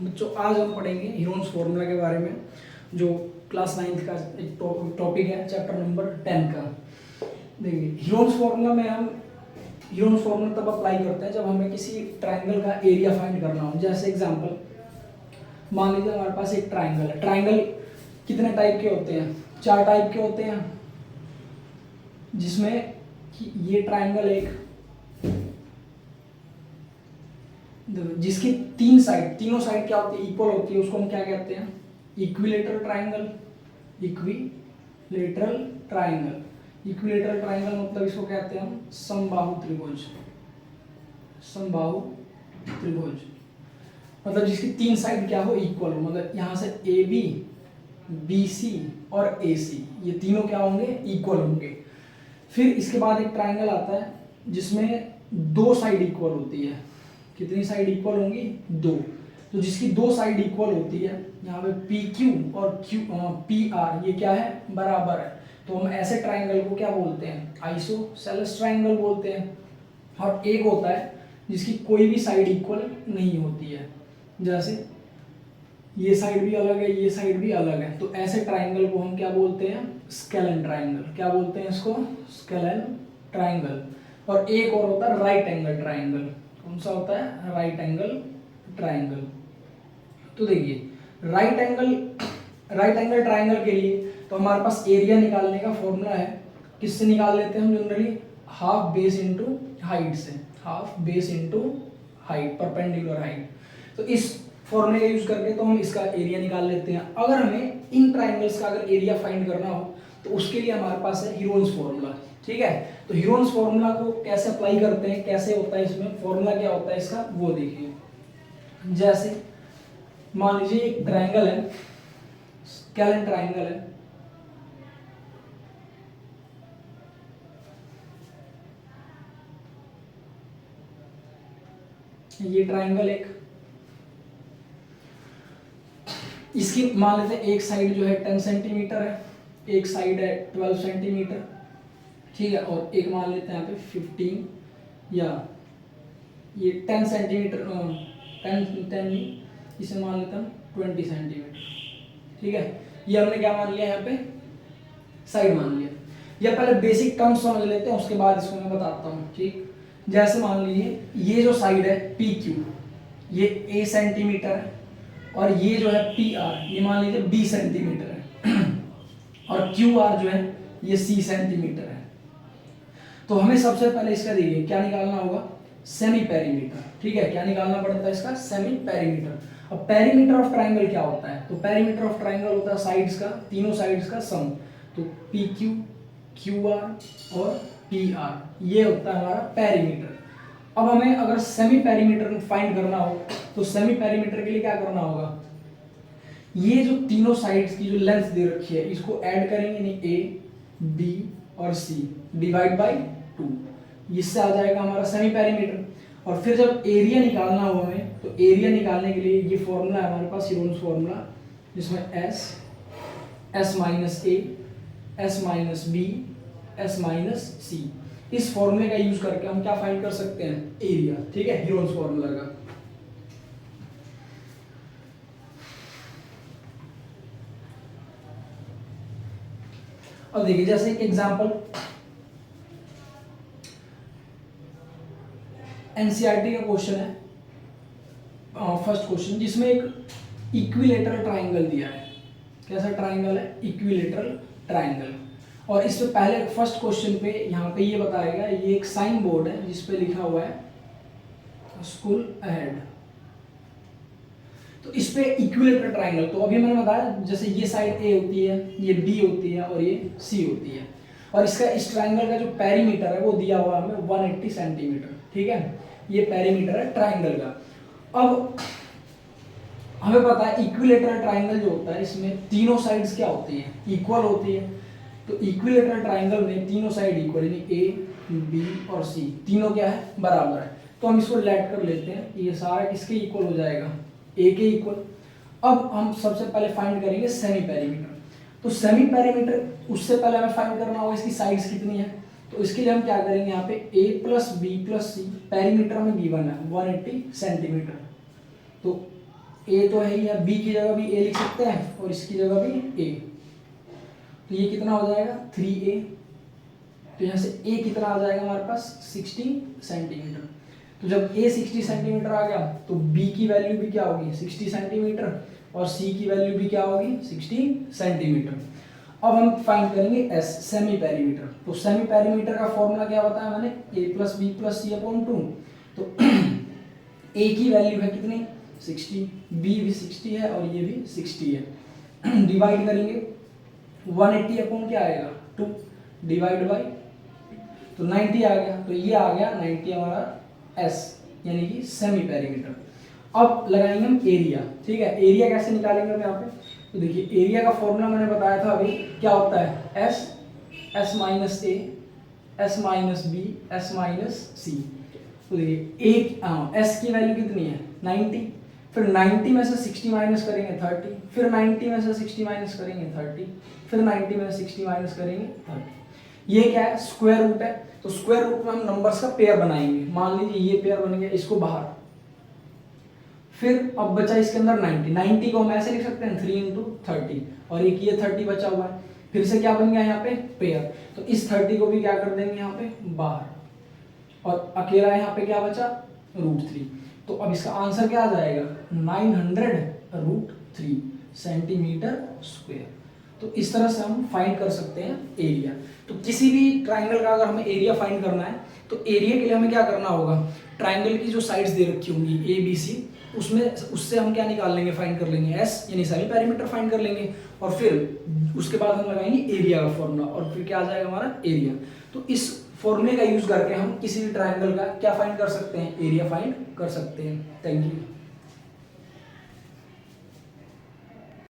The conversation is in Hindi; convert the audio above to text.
बच्चों आज हम पढ़ेंगे हीरोन्स फॉर्मूला के बारे में, जो क्लास 9th का एक टॉपिक है, चैप्टर नंबर 10 का। देखिए हीरोन्स फॉर्मूला में हम हीरोन्स फॉर्मूला तब अप्लाई करते हैं जब हमें किसी ट्राइंगल का एरिया फाइंड करना हो। जैसे एग्जांपल मान लीजिए हमारे पास एक ट्राइंगल है। ट्राइंगल कितने टाइप के होते हैं? 4 टाइप के होते हैं, जिसमें ये ट्राइंगल एक जिसकी तीनों साइड क्या होती है? इक्वल होती है, उसको हम क्या कहते हैं? Equilateral triangle. Equilateral triangle equilateral triangle मतलब इसको कहते हैं हम समबाहु त्रिभुज। समबाहु त्रिभुज मतलब जिसकी 3 साइड क्या हो? इक्वल हो। मतलब यहां से ए बी, बी सी और ए सी, ये तीनों क्या होंगे? इक्वल होंगे। फिर इसके बाद एक ट्राइंगल आता है जिसमें 2 साइड इक्वल होती है। कितनी साइड इक्वल होंगी? 2। तो जिसकी 2 साइड इक्वल होती है, यहाँ पे पी क्यू और पी आर ये क्या है? बराबर है। तो हम ऐसे ट्राइंगल को क्या बोलते हैं? आइसोसेलेस ट्राइंगल बोलते हैं। और एक होता है जिसकी कोई भी साइड इक्वल नहीं होती है, जैसे ये साइड भी अलग है, ये साइड भी अलग है। तो ऐसे ट्राइंगल को हम क्या बोलते हैं? Scalene triangle. क्या बोलते हैं इसको? Scalene triangle. और एक और होता है राइट एंगल ट्राइंगल। कौन सा होता है? Right angle triangle. तो देखिए राइट एंगल ट्राइंगल के लिए तो हमारे पास एरिया निकालने का फॉर्मूला है। किससे निकाल लेते हैं हम generally? Half base into height से। Half base into height, perpendicular height. तो इस फॉर्मूले का यूज करके तो हम इसका एरिया निकाल लेते हैं। अगर हमें इन ट्राइंगल्स का अगर एरिया फाइंड करना हो तो उसके लिए हमारे पास है हीरोन्स फॉर्मूला। ठीक है, तो हीरोन्स फॉर्मूला को कैसे अप्लाई करते हैं, कैसे होता है, इसमें फॉर्मूला क्या होता है इसका, वो देखिए। जैसे मान लीजिए एक ट्राइंगल है, स्केलन ट्राइंगल है। ये ट्राइंगल इसकी मान लेते हैं एक साइड जो है 10 सेंटीमीटर है, एक साइड है 12 सेंटीमीटर। ठीक है, और एक मान लेते हैं यहाँ पे 15 या ये 10 सेंटीमीटर, 10 इसे मान लेता हूँ 20 सेंटीमीटर। ठीक है, ये हमने क्या मान लिया? यहाँ पे साइड मान लिया। या पहले बेसिक टर्म्स समझ लेते हैं, उसके बाद इसको मैं बताता हूँ। ठीक, जैसे मान लीजिए ये जो साइड है पी क्यू, ये ए सेंटीमीटर है, और ये जो है पी आर, ये मान लीजिए 20 सेंटीमीटर है, और क्यू आर जो है ये सी सेंटीमीटर है। तो हमें सबसे पहले इसका देखिए क्या निकालना होगा? Semi perimeter. ठीक है, क्या निकालना पड़ता है इसका? Semi perimeter. अब पेरीमीटर ऑफ ट्राइंगल क्या होता है? तो पेरीमीटर ऑफ ट्राइंगल होता है साइड्स का, तीनों साइड्स का सम। तो पी क्यू, क्यू आर और पी आर, ये होता है हमारा पेरीमीटर। अब हमें अगर सेमी पेरीमीटर फाइंड करना हो तो सेमी पेरीमीटर के लिए क्या करना होगा? ये जो तीनों साइड्स की जो लेंथ दे रखी है इसको ऐड करेंगे, नहीं ए बी और सी डिवाइड बाई 2, इससे आ जाएगा हमारा सेमी पेरीमीटर। और फिर जब एरिया निकालना हो हमें, तो एरिया निकालने के लिए ये फॉर्मूला है हमारे पास, हीरोन्स फॉर्मूला, जिसमें S minus A, S minus B, S minus C. इस फॉर्मूले का यूज करके हम क्या फाइंड कर सकते हैं? एरिया। ठीक है, हीरोन्स फॉर्मूला का। अब देखिए जैसे एक एग्जांपल एनसीईआरटी का क्वेश्चन है, फर्स्ट क्वेश्चन, जिसमें एक इक्विलेटरल ट्राइंगल दिया है। कैसा ट्राइंगल है? Equilateral triangle. और इस पे पहले फर्स्ट क्वेश्चन पे यहाँ पे ये बताएगा, ये एक साइन बोर्ड है जिस पे लिखा हुआ है स्कूल अहेड। तो इस पे इक्विलेटरल ट्राइंगल, तो अभी मैंने बताया जैसे ये साइड ए होती है, ये बी होती है और ये सी होती है। और इसका इस ट्राइंगल का जो पेरीमीटर है वो दिया हुआ है हमें 180 सेंटीमीटर। ठीक है, ये पेरीमीटर है ट्राइंगल का। अब हमें पता है इक्विलेटरल ट्राइंगल जो होता है इसमें तीनों साइड्स क्या होती है? इक्वल होती है। तो इक्विलेटरल ट्राइंगल में तीनों साइड इक्वल, यानी ए बी और सी तीनों क्या है? बराबर है। तो हम इसको लेट कर लेते हैं, ये सारा किसके इक्वल हो जाएगा? ए के इक्वल। अब हम सबसे पहले फाइंड करेंगे सेमी पेरीमीटर। तो सेमी पेरीमीटर उससे पहले हमें फाइंड करना होगा इसकी साइड्स कितनी है। तो इसके लिए हम क्या करेंगे? यहाँ पे a plus b plus c, perimeter में गिवन है 180 सेंटीमीटर। तो ए तो है ही है, बी की जगह भी ए लिख सकते हैं और इसकी जगह भी ए। तो ये कितना हो जाएगा 3a। तो यहाँ से ए कितना आ जाएगा हमारे पास 60 सेंटीमीटर। तो जब ए 60 सेंटीमीटर आ गया तो बी की वैल्यू भी क्या होगी 60 सेंटीमीटर और सी की वैल्यू भी क्या होगी 60 सेंटीमीटर। अब हम फाइंड करेंगे एस, सेमी पेरीमीटर। तो सेमी पेरीमीटर का फॉर्मूला क्या बताया मैंने, a plus b plus c upon 2। तो a की वैल्यू है कितनी 60, b भी 60 है और ये भी 60 है। डिवाइड करेंगे 180 अपॉन क्या आएगा 2 डिवाइड बाई, तो 90 आ गया। तो ये आ गया 90 हमारा एस यानी कि सेमी पेरीमीटर। अब लगाएंगे हम एरिया, ठीक है। एरिया कैसे निकालेंगे हम यहाँ पे, तो देखिए एरिया का फॉर्मूला मैंने बताया था अभी, क्या होता है S, S minus A, S minus B, S minus C. तो देखिए एक एस की वैल्यू कितनी है 90, फिर 90 में से 60 माइनस करेंगे 30, फिर 90 में से 60 माइनस करेंगे 30, फिर 90 में से 60 माइनस करेंगे 30। ये क्या है स्क्वायर रूट है। तो स्क्वायर रूट में हम नंबर्स का पेयर बनाएंगे। मान लीजिए ये पेयर बन गया, इसको बाहर, फिर अब बचा इसके अंदर 90 को हम ऐसे लिख सकते हैं 3 इंटू 30 और एक ये 30 बचा हुआ है। फिर से क्या बन गया यहाँ पे पेयर, तो इस 30 को भी क्या कर देंगे यहाँ पे बाहर और अकेला यहाँ पे क्या बचा √3। तो अब इसका आंसर क्या आ जाएगा 900√3 सेंटीमीटर स्क्वायर। तो इस तरह से हम फाइंड कर सकते हैं एरिया। तो किसी भी ट्राइंगल का अगर हमें एरिया फाइंड करना है तो एरिया के लिए हमें क्या करना होगा, ट्राइंगल की जो साइड्स दे रखी होंगी ए बी सी, उससे हम क्या निकाल लेंगे, फाइंड कर लेंगे एस यानी सेमी पेरीमीटर फाइंड कर लेंगे और फिर उसके बाद हम लगाएंगे एरिया का फॉर्मूला और फिर क्या आ जाएगा हमारा एरिया। तो इस फॉर्मूले का यूज करके हम किसी भी ट्राइंगल का क्या फाइंड कर सकते हैं, एरिया फाइंड कर सकते हैं। Thank you.